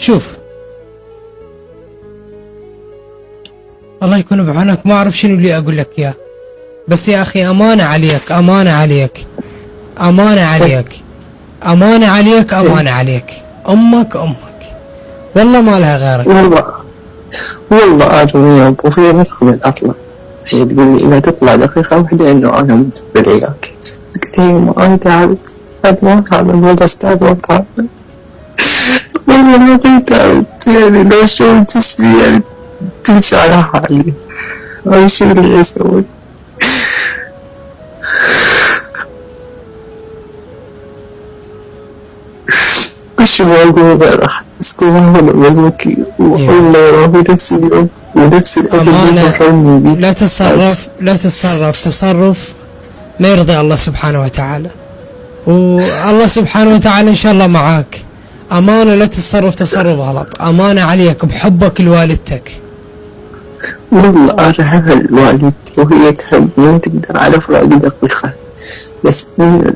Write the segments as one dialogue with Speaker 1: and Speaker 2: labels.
Speaker 1: شوف، الله يكون بعونك، ما أعرف شنو اللي أقول لك إياه، بس يا أخي أمانة عليك، أمانة عليك، أمانة عليك، أمانة عليك، أمانة عليك. أمك والله ما لها غيرك.
Speaker 2: والله أنا ويا أبوي متقبل أطلع، هي تقول لي إذا تطلع دقيقة واحدة إنه أنا متقبل إياك. قلت هي ما أنا تعبت، ما تعبت، والله أستاذ ما تعبت، والله ما تعبت، يعني لو شو تشري يعني تمشي على حالي، أنا شو اللي أسوي؟ وش ما أقول راح أسكوها والوكيل والله راهو نفس اليوم ونفس
Speaker 1: أمانة. لا تتصرف تصرف ما يرضي الله سبحانه وتعالى، والله سبحانه وتعالى إن شاء الله معاك. أمانة لا تتصرف تصرف غلط، أمانة عليك بحبك لوالدتك.
Speaker 2: والله أنا أحب والدتي وهي تحب، ما تقدر على فراقدك بالخير، بس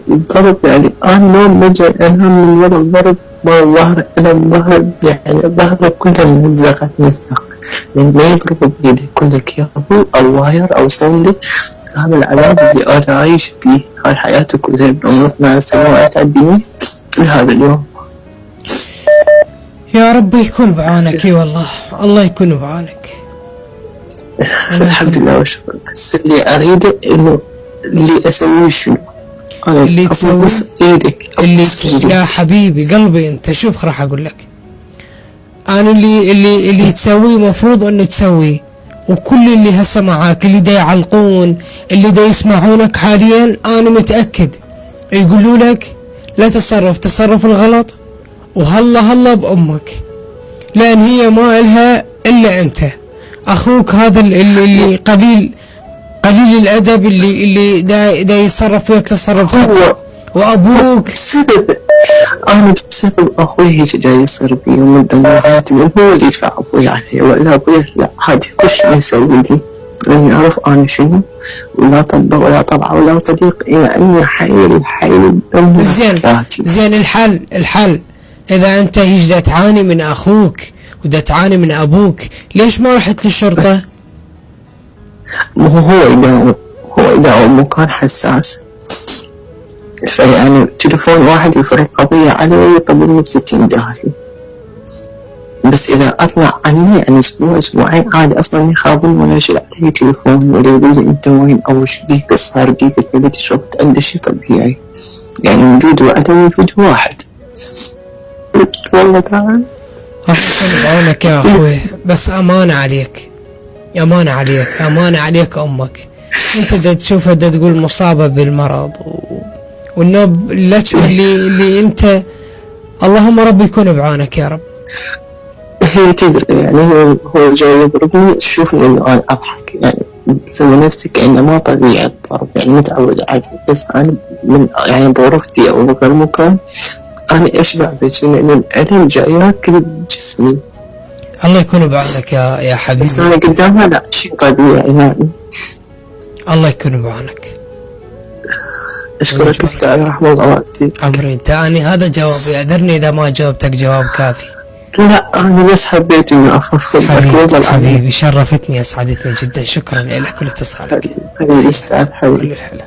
Speaker 2: الضرب يعني أنا لو نجي أنام من ورا الضرب ما ظهر أنا الظهر، يعني ظهره كله مزق لأن ما يضرب بيدك كلك يا أبو أو واير أو صندق. هذا العذاب اللي أنا عايش فيه هاي حياتي كلها من عمر 12 سنوات الدنيا لهذا اليوم.
Speaker 1: يا رب يكون بعونك. اي والله الله يكون بعونك.
Speaker 2: الحمد لله والشكر، بس اللي أريده إنه اللي أسويه شنو؟
Speaker 1: اللي تسوي
Speaker 2: ايدك
Speaker 1: لا حبيبي قلبي انت، شوف راح اقول لك انا اللي تسويه مفروض انه تسويه، وكل اللي هسه معاك اللي دا يعلقون اللي دا يسمعونك حاليا انا متاكد يقولوا لك لا تصرف الغلط، وهلا بامك، لان هي ما الها الا انت، اخوك هذا اللي قليل الادب اللي دا يتصرف فيك تصرف خطأ، وابوك
Speaker 2: بسبب اخوي هيك جاي يصير بي ومن حياتي، من هو اللي يدفع ابوي عليه، والا ابوي لا عادي كل شيء يسوي لي، لاني اعرف انا شنو، ولا طبع ولا طبعه ولا صديق، يعني حيل
Speaker 1: زين الحل اذا انت هيك دا تعاني من اخوك ودا تعاني من ابوك، ليش ما رحت للشرطه؟
Speaker 2: هو يداوم مكان حساس، فيعني تليفون واحد يفرض قضية عليه ويطلبني ب60 داهية، بس إذا أطلع عني يعني أسبوعين عادي أصلا يخابون ولا يشيل علي تليفون ولا يقول لي أنت وين أو وش بيك صار بيك تبي تشرب عنده شي طبيعي، يعني وجود وعدم وجود واحد. والله تعال
Speaker 1: الله يكون بعونك يا أخوي، بس أمانة عليك، أمانة عليك أمك، أنت دا تشوفها دا تقول مصابة بالمرض والنوب لك اللي أنت، اللهم ربي يكون بعونك يا رب.
Speaker 2: هي تدري يعني هو جاي يضربني، تشوفني إنه أنا أضحك، يعني تسوي نفسي كأنه ما طبيعي الضرب، يعني متعود عليه، بس أنا من يعني بغرفتي أو بغير مكان أنا أشبع بيش لأن الألم جاي ياكل جسمي.
Speaker 1: الله يكون بعونك يا حبيبي.
Speaker 2: بس أنا قدامها لا شيء طبيعي يعني.
Speaker 1: الله يكون بعونك.
Speaker 2: أشكرك أستاذ رحمة الله والديك.
Speaker 1: عمري أنت، أنا هذا جوابي، أعذرني إذا ما جاوبتك جواب كافي.
Speaker 2: لا أنا بس حبيت إني أفضفض لك.
Speaker 1: حبيبي شرفتني أسعدتني جدا، شكرا لك كل اتصالك.
Speaker 2: حبيبي أستاذ حبيبي.
Speaker 1: كل الحلا.